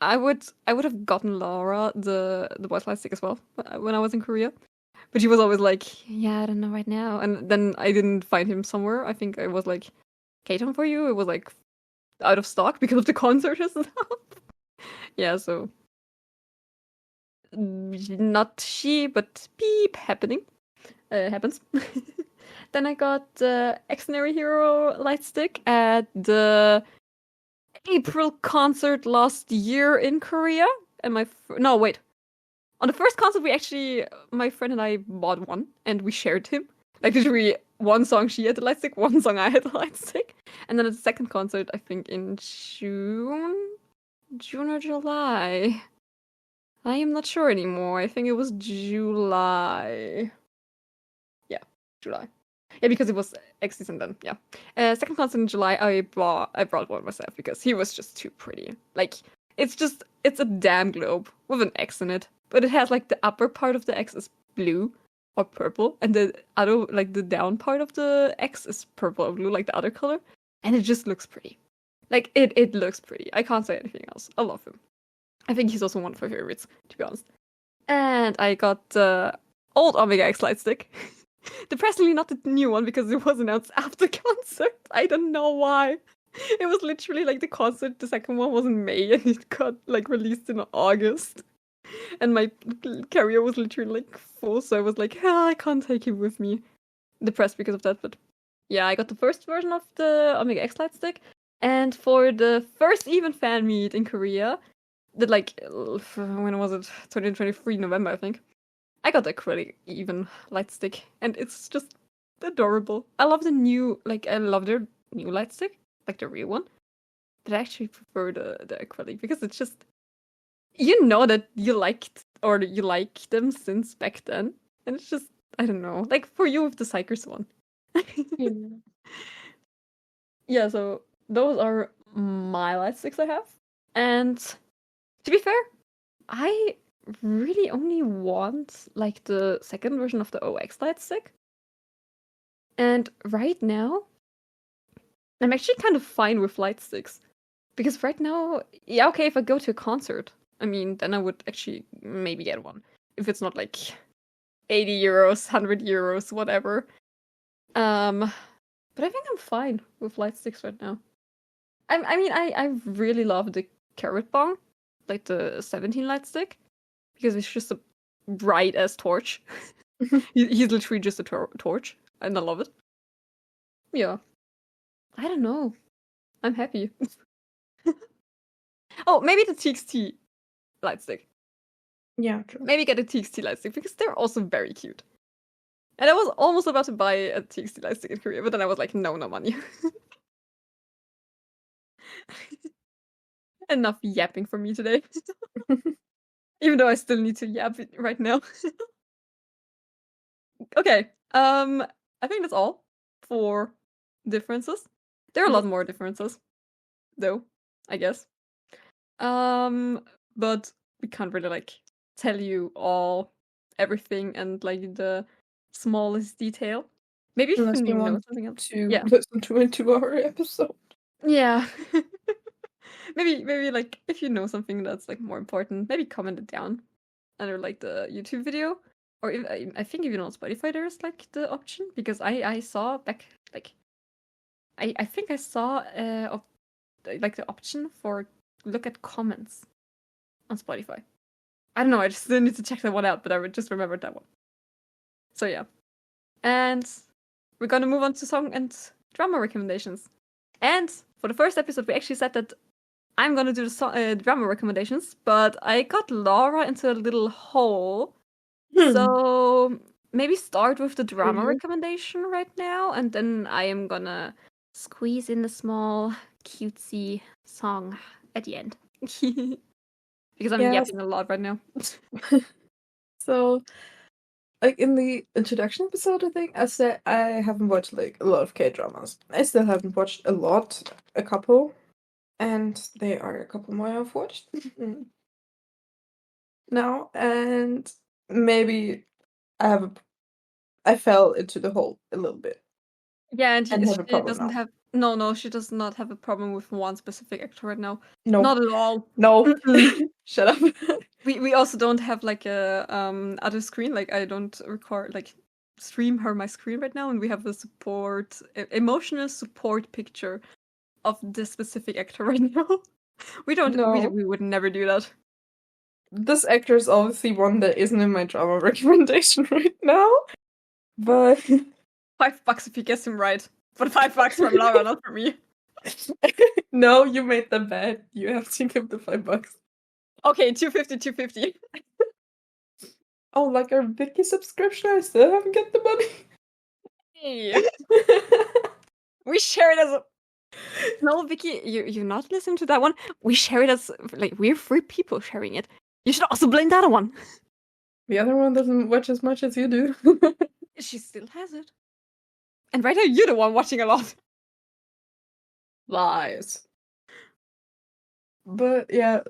I would have gotten Laura the voice light stick as well when I was in Korea. But she was always like, yeah, I don't know right now. And then I didn't find him somewhere. I think I was like, Katon for you? It was like out of stock because of the concert and stuff. Yeah, so not she, but beep happening. Happens. Then I got the Extraordinary Hero lightstick at the April concert last year in Korea. And no, wait. On the first concert, my friend and I bought one, and we shared him. Like, literally, one song she had the lightstick, one song I had the lightstick. And then at the second concert, I think in June or July. I am not sure anymore. I think it was July. Yeah, July. Yeah, because it was X season then. Yeah. Second concert in July, I brought one myself because he was just too pretty. Like, it's a damn globe with an X in it, but it has like the upper part of the X is blue or purple, and the other, like the down part of the X is purple or blue, like the other color, and it just looks pretty. Like it looks pretty. I can't say anything else. I love him. I think he's also one of my favorites, to be honest. And I got the old Omega X lightstick. Depressingly, not the new one because it was announced after concert. I don't know why. It was literally like the concert. The second one was in May, and it got like released in August. And my carrier was literally like full, so I was like, I can't take him with me. Depressed because of that, but yeah, I got the first version of the Omega X lightstick. And for the first even fan meet in Korea, that like when was it? 2023 November, I think. I got the acrylic even lightstick, and it's just adorable. I love their new lightstick, like the real one. But I actually prefer the acrylic because it's just, you know, that you liked or you like them since back then, and it's just, I don't know, like for you with the Psychers one. Yeah, so those are my lightsticks I have, and to be fair, I really only want like the second version of the OX lightstick. And right now, I'm actually kind of fine with lightsticks. Because right now, yeah, okay, if I go to a concert, I mean, then I would actually maybe get one. If it's not like 80 euros, 100 euros, whatever. But I think I'm fine with lightsticks right now. I really love the Carrot Bong, like the 17 lightstick, because it's just a bright as torch. He's literally just a torch, and I love it. Yeah. I don't know. I'm happy. Oh, maybe the TXT lightstick. Yeah, true. Maybe get a TXT lightstick because they're also very cute. And I was almost about to buy a TXT lightstick in Korea, but then I was like, no money. Enough yapping for me today. Even though I still need to yap right now. Okay. I think that's all for differences. There are a lot more differences, though, I guess. But we can't really like tell you everything and like the smallest detail. Maybe if Unless you you know want something else. to Yeah. listen to a 2-hour episode. Yeah. maybe like if you know something that's like more important, maybe comment it down under like the YouTube video. Or if, I think even on Spotify there's like the option, because I saw back like I think I saw like the option for look at comments on Spotify. I don't know, I just still need to check that one out, but I just remembered that one. So yeah. And we're gonna move on to song and drama recommendations. And for the first episode, we actually said that I'm gonna do the drama recommendations, but I got Laura into a little hole. So maybe start with the drama recommendation right now, and then I am gonna squeeze in a small cutesy song at the end. Because I'm yapping a lot right now. So, like in the introduction episode, I think I said I haven't watched like a lot of K-dramas. I still haven't watched a couple, and there are a couple more I've watched now, and maybe I fell into the hole a little bit. Yeah, and Have a she problem doesn't now. have no, she does not have a problem with one specific actor right now. No. Not at all. No. Shut up. We also don't have like a other screen. Like I don't record like stream her my screen right now, and we have a emotional support picture of this specific actor right now. We don't. No. We would never do that. This actor is obviously one that isn't in my drama recommendation right now, but $5 if you guess him right, but $5 from Laura, not from me. no, you made the bet. You have to give the $5. Okay, 250. Oh, like our Vicky subscription, I still haven't got the money. Hey, we share it as a... No, Vicky, you're not listening to that one. We share it as, like, we're 3 people sharing it. You should also blame that one. The other one doesn't watch as much as you do. She still has it. And right now, you're the one watching a lot. Lies. But yeah,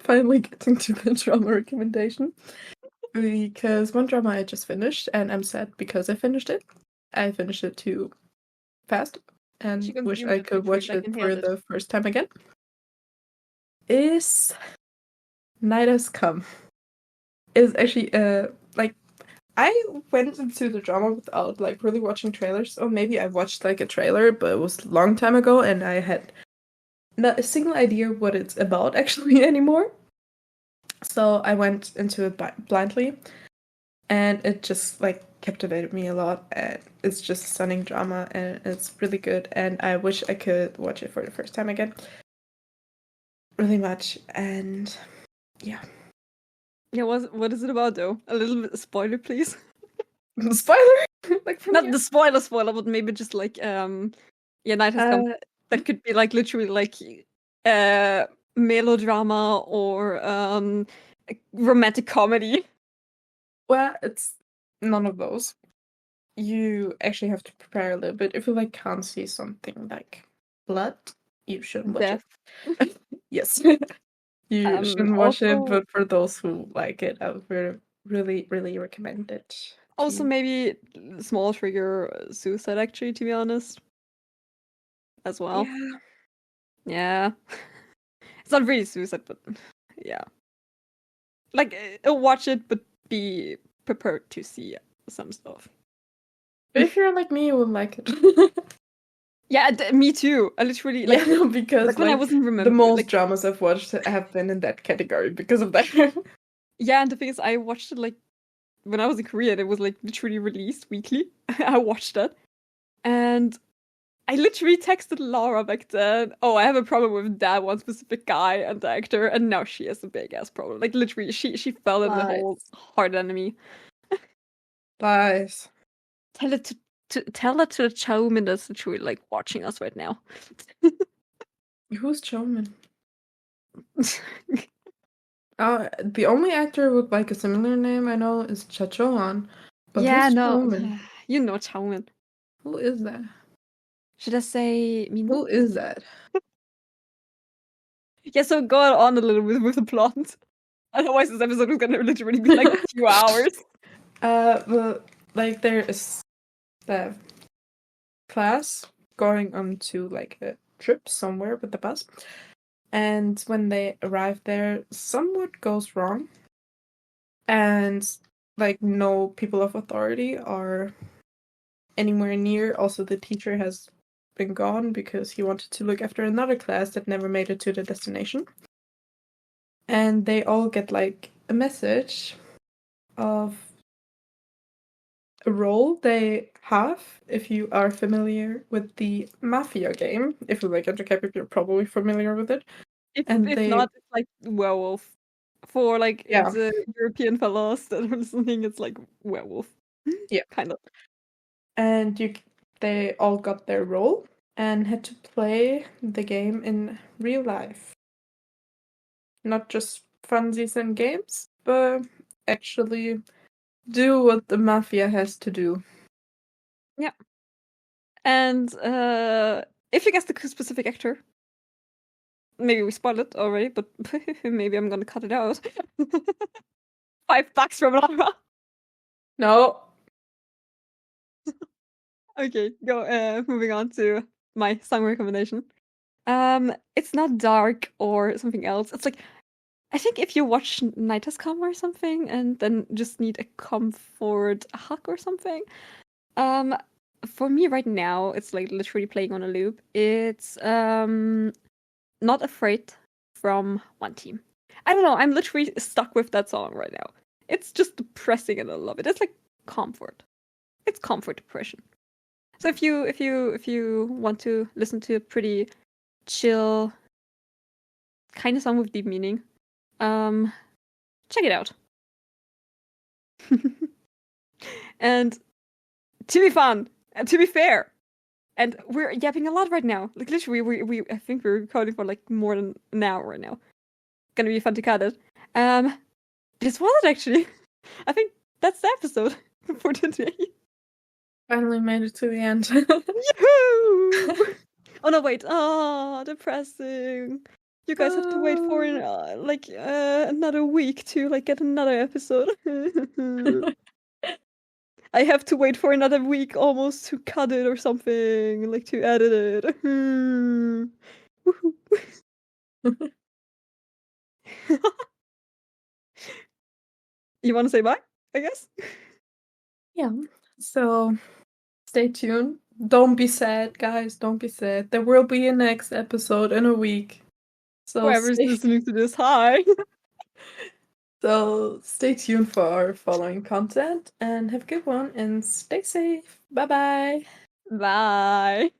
finally getting to the drama recommendation. Because one drama I just finished, and I'm sad because I finished it. I finished it too fast, and wish I could watch it for the first time again. Is Night Has Come. Is actually like I went into the drama without like really watching trailers, or maybe I watched like a trailer, but it was a long time ago, and I had not a single idea what it's about actually anymore. So I went into it blindly, and it just like captivated me a lot. And it's just stunning drama, and it's really good. And I wish I could watch it for the first time again, really much. And yeah. Yeah, what is it about though? A little bit spoiler, please. Spoiler? Like not the spoiler, but maybe just like yeah, Night Has Come. That could be like literally like melodrama or romantic comedy. Well, it's none of those. You actually have to prepare a little bit. If you like can't see something like blood, you shouldn't watch it. Yes. You shouldn't watch it, but for those who like it, I would really, really recommend it. Also, maybe small trigger suicide, actually, to be honest. As well. Yeah. It's not really suicide, but yeah. Like, watch it, but be prepared to see some stuff. If you're like me, you will like it. Yeah, me too. I literally like because like when I wasn't remembering the most dramas I've watched have been in that category because of that. Yeah, and the thing is, I watched it like when I was in Korea. And it was like literally released weekly. I watched it, and I literally texted Laura back then. Oh, I have a problem with that one specific guy and the actor, and now she has a big ass problem. Like literally, she fell in the whole hard enemy. Lies. Tell it to the Chowman that's literally like watching us right now. Who's Chowman? The only actor with like a similar name I know is Cha Chohan. But yeah, who's no, Chowman? You know Chowman. Who is that? Should I say Min? Who is that? Yeah, so go on a little bit with the plot. Otherwise, this episode is gonna literally be like 2 hours. Well, like there is the class going on to like a trip somewhere with the bus, and when they arrive there, somewhat goes wrong, and like no people of authority are anywhere near. Also, the teacher has been gone because he wanted to look after another class that never made it to the destination. And they all get like a message of a role they have. If you are familiar with the Mafia game, if you like Intercap, you're probably familiar with it. If not, it's like werewolf. For like the European fellows that are listening, it's like werewolf. Yeah, kind of. And they all got their role and had to play the game in real life. Not just funsies and games, but actually do what the Mafia has to do. Yeah. And if you guess the specific actor, maybe we spoiled it already, but maybe I'm gonna cut it out. $5 from Laura. No. Okay, go. Moving on to my song recommendation. It's not dark or something else. It's like, I think if you watch Night Has Come or something, and then just need a comfort hug or something, for me right now, it's like literally playing on a loop. It's Not Afraid from One Team. I don't know, I'm literally stuck with that song right now. It's just depressing and I love it. It's like comfort. It's comfort depression. So if you want to listen to a pretty chill kind of song with deep meaning, check it out. And to be fun and to be fair, and we're yapping a lot right now. Like literally, we I think we're recording for like more than an hour right now. Gonna be fun to cut it. This was it actually. I think that's the episode for today. Finally made it to the end. Yahoo! Oh no, wait. Oh, depressing. You guys have to wait for another week to like get another episode. I have to wait for another week almost to cut it or something, like to edit it. You want to say bye? I guess. Yeah. So stay tuned. Don't be sad, guys. Don't be sad. There will be a next episode in a week. So Whoever's listening to this, hi. So stay tuned for our following content and have a good one and stay safe. Bye bye. Bye.